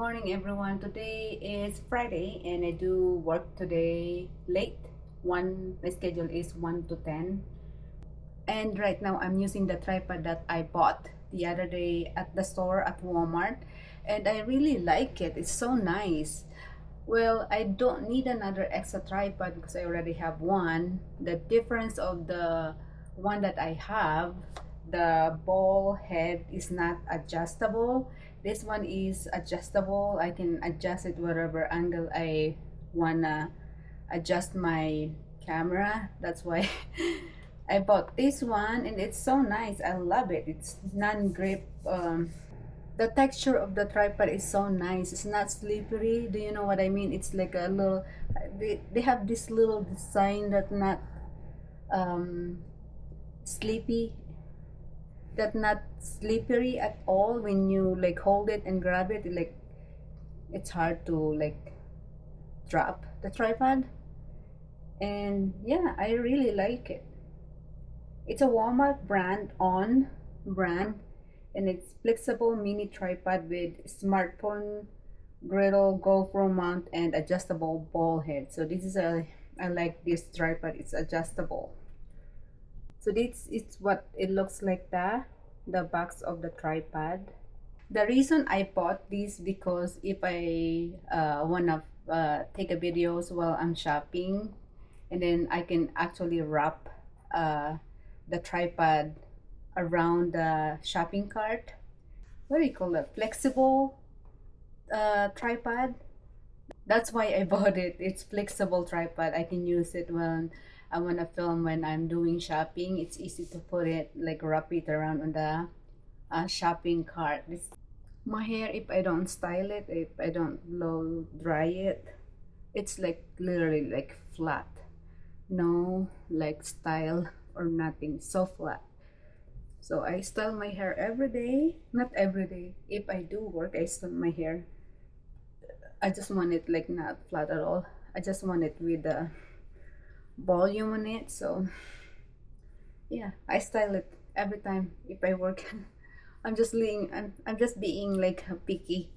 morning, everyone. Today is Friday and I do work today late. My schedule is 1 to 10. And right now I'm using the tripod that I bought the other day at the store at Walmart, and I really like it. It's so nice. Well, I don't need another extra tripod because I already have one. The difference of the one that I have, the ball head is not adjustable. This one is adjustable. I can adjust it whatever angle I wanna adjust my camera. That's why I bought this one, and it's so nice. I love it. It's non-grip. The texture of the tripod is so nice. It's not slippery. Do you know what I mean? It's like a little. They have this little design that not sleepy, that not slippery at all. When you like hold it and grab it, like it's hard to like drop the tripod. And yeah, I really like it. It's a Walmart brand, and it's flexible mini tripod with smartphone griddle, GoPro mount, and adjustable ball head. So this is I like this tripod. It's adjustable. So this is what it looks like, the box of the tripod. The reason I bought this because if I wanna take a videos while I'm shopping, and then I can actually wrap the tripod around the shopping cart. What do you call it? Flexible tripod. That's why I bought it. It's flexible tripod. I can use it when I want to film when I'm doing shopping. It's easy to put it, like wrap it around on the shopping cart. My hair, if I don't style it, if I don't blow dry it, it's like literally like flat. No like style or nothing, so flat. So I style my hair every day. Not every day. If I do work, I style my hair. I just want it like not flat at all. I just want it with the volume on it. So yeah, I style it every time if I work. I'm just being like picky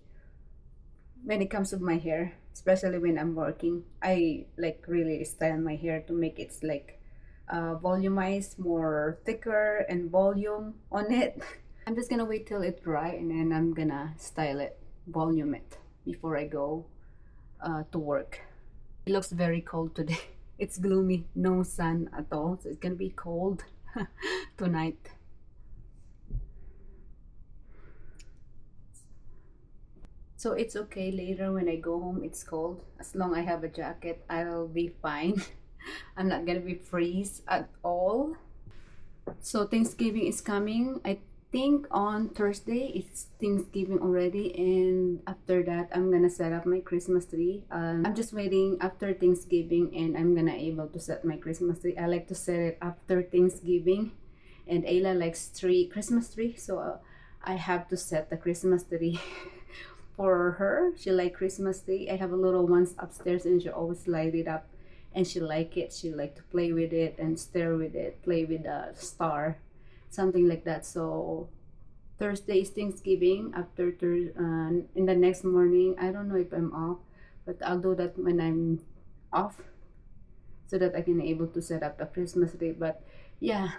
when it comes to my hair, especially when I'm working. I like really style my hair to make it like volumized, more thicker and volume on it. I'm just gonna wait till it dry, and then I'm gonna style it, volume it before I go to work. It looks very cold today. It's gloomy, no sun at all, so it's gonna be cold tonight. So it's okay later when I go home, it's cold. As long I have a jacket, I'll be fine. I'm not gonna be freeze at all. So Thanksgiving is coming. I think on Thursday it's Thanksgiving already, and after that I'm gonna set up my Christmas tree. I'm just waiting after Thanksgiving, and I'm gonna able to set my Christmas tree. I like to set it after Thanksgiving, and Ayla likes Christmas tree, so I have to set the Christmas tree for her. She like Christmas tree. I have a little ones upstairs, and she always light it up, and she like it. She like to play with it and stare with it, play with the star, something like that. So Thursday is Thanksgiving. In the next morning, I don't know if I'm off, but I'll do that when I'm off, so that I can able to set up the Christmas tree. But yeah,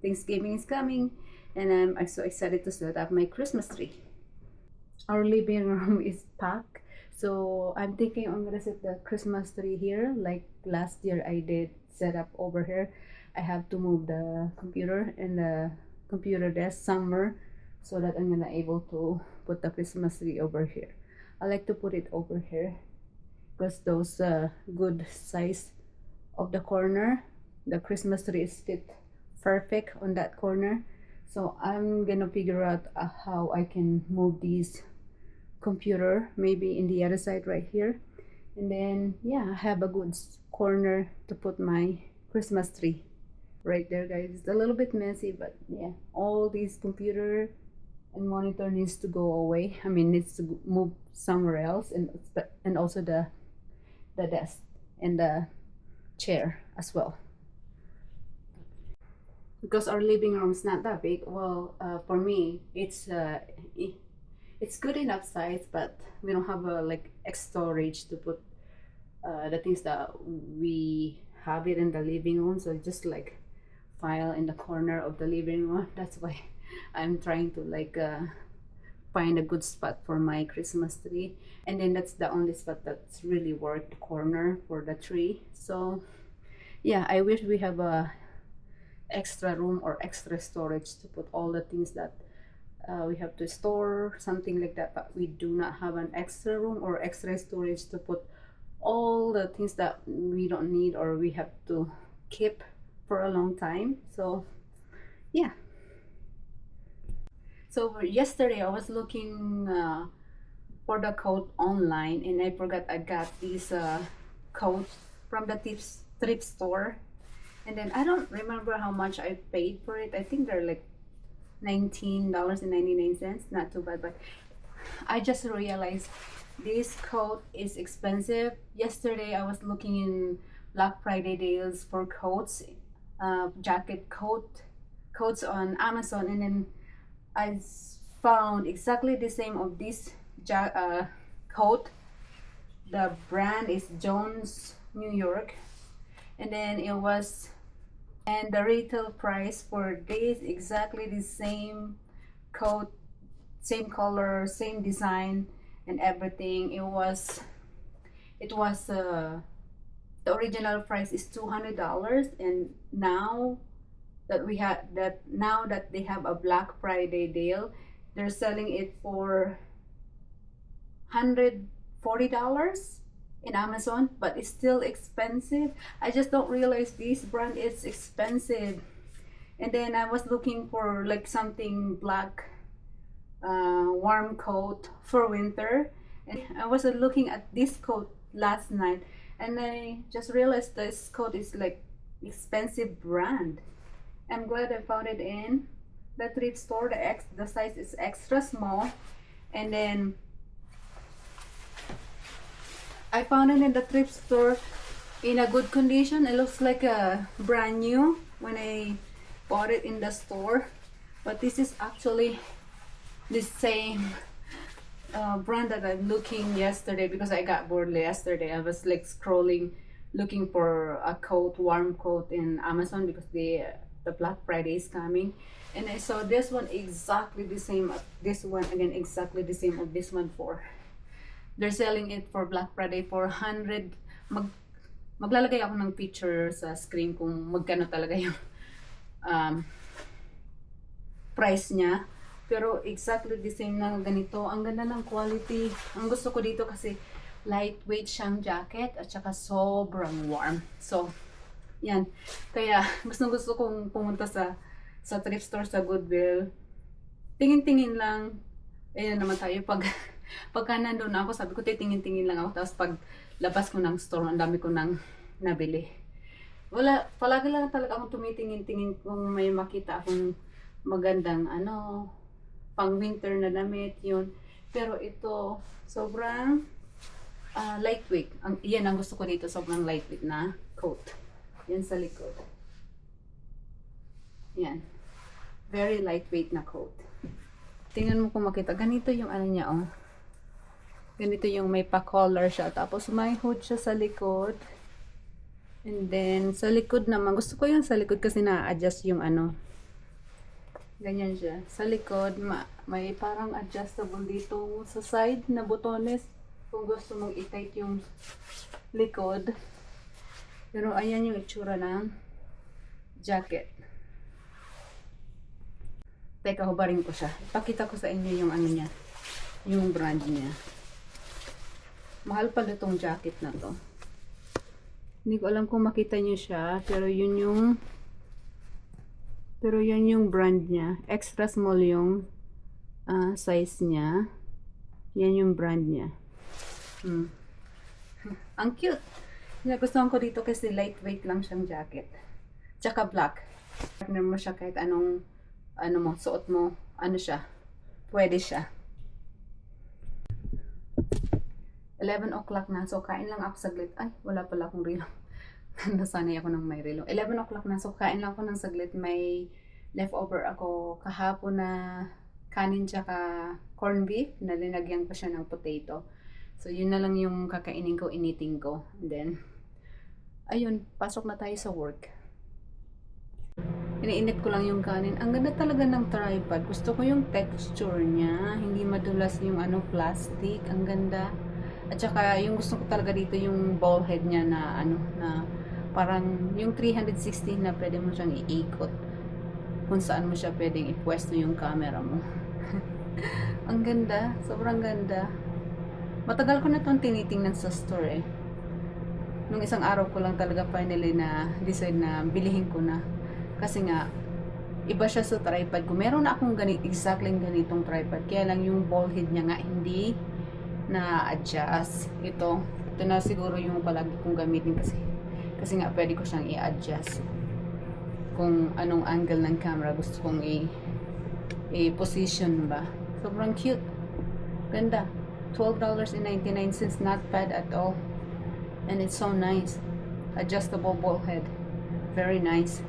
Thanksgiving is coming, and I'm so excited to set up my Christmas tree. Our living room is packed, so I'm thinking I'm gonna set the Christmas tree here like last year I did set up over here. I have to move the computer and the computer desk somewhere, so that I'm gonna able to put the Christmas tree over here. I like to put it over here because those good size of the corner, the Christmas tree is fit perfect on that corner. So I'm gonna figure out how I can move these computer maybe in the other side right here, and then yeah, I have a good corner to put my Christmas tree right there, guys. It's a little bit messy, but yeah, all these computer and monitor needs to go away. I mean, needs to move somewhere else, and also the desk and the chair as well, because our living room is not that big. Well, for me, It's good enough size, but we don't have a like extra storage to put the things that we have it in the living room. So just like file in the corner of the living room. That's why I'm trying to like find a good spot for my Christmas tree. And then that's the only spot that's really worth the corner for the tree. So yeah, I wish we have a extra room or extra storage to put all the things that we have to store, something like that, but we do not have an extra room or extra storage to put all the things that we don't need or we have to keep for a long time. So yeah, so yesterday I was looking for the coat online, and I forgot I got this coat from the thrift store, and then I don't remember how much I paid for it. I think they're like $19.99. Not too bad, but I just realized this coat is expensive. Yesterday I was looking in Black Friday deals for coats, jacket coats on Amazon, and then I found exactly the same of this coat. The brand is Jones New York, and then it was, and the retail price for this exactly the same coat, same color, same design and everything, the original price is $200, and now that they have a Black Friday deal, they're selling it for $140 in Amazon, but it's still expensive. I just don't realize this brand is expensive. And then I was looking for like something black, warm coat for winter, and I was looking at this coat last night, and I just realized this coat is like expensive brand. I'm glad I found it in the thrift store. The size is extra small, and then I found it in the thrift store in a good condition. It looks like a brand new when I bought it in the store, but this is actually the same brand that I'm looking yesterday, because I got bored yesterday. I was like scrolling looking for a coat, warm coat in Amazon, because the Black Friday is coming, and I saw this one exactly the same. This one again exactly the same of this one for. They're selling it for Black Friday for 100. Maglalagay ako ng picture sa screen kung magkano talaga yung price niya. Pero exactly the same na ganito. Ang ganda ng quality. Ang gusto ko dito kasi lightweight siyang jacket at saka sobrang warm. So, yan. Kaya gusto kong pumunta sa thrift store sa Goodwill. Tingin-tingin lang. Ayan naman tayo pagka nandun ako, sabi ko titingin-tingin lang ako, tapos pag labas ko ng store, ang dami ko nang nabili. Palagi lang talaga akong tumitingin-tingin kung may makita akong magandang pang winter na damit, yun. Pero ito, sobrang lightweight. Yan ang gusto ko dito, sobrang lightweight na coat. Yan sa likod. Yan. Very lightweight na coat. Tingnan mo kung makita. Ganito yung niya, oh. Ganito yung may pa-collar siya. Tapos may hood siya sa likod. And then, sa likod naman. Gusto ko yung sa likod kasi na-adjust yung ganyan siya. Sa likod, may parang adjustable dito sa side na botones. Kung gusto mong i-tight yung likod. Pero ayan yung itsura ng jacket. Teka, hubarin ko siya. Ipakita ko sa inyo yung niya. Yung brand niya. Mahal pala itong jacket na to. Hindi ko alam kung makita nyo siya, pero yun yung brand niya. Extra small yung size niya. Yan yung brand niya. Ang cute. Nagustuhan ko dito kasi lightweight lang siyang jacket. Tsaka black. Partner mo siya kahit anong suot mo, siya. Pwede siya. 11 o'clock na, so kain lang ako saglit. Ay, wala pala akong relo. Nasanay ako ng may relo. 11 o'clock na, so kain lang ako ng saglit. May leftover ako kahapon na kanin tsaka corned beef, nalinagyan ko siya ng potato. So, yun na lang yung kakainin ko, initing ko. And then, ayun, pasok na tayo sa work. Iniinit ko lang yung kanin. Ang ganda talaga ng tripod. Gusto ko yung texture niya. Hindi madulas yung plastic. Ang ganda. At saka, yung gusto ko talaga dito yung ball head niya na na parang yung 360 na pwede mo siyang iikot. Kung saan mo siya pwedeng ipwesto yung camera mo. Ang ganda. Sobrang ganda. Matagal ko na itong tinitingnan sa store eh. Nung isang araw ko lang talaga finally na decide na bilihin ko na. Kasi nga, iba siya sa tripod ko. Meron na akong exactly ganitong tripod. Kaya lang yung ball head niya nga hindi na-adjust. Ito na siguro yung palagi kong gamitin kasi nga pwede ko siyang i-adjust. Kung anong angle ng camera gusto kong i-position ba. Sobrang cute. Ganda. $12.99, not bad at all. And it's so nice. Adjustable ball head. Very nice.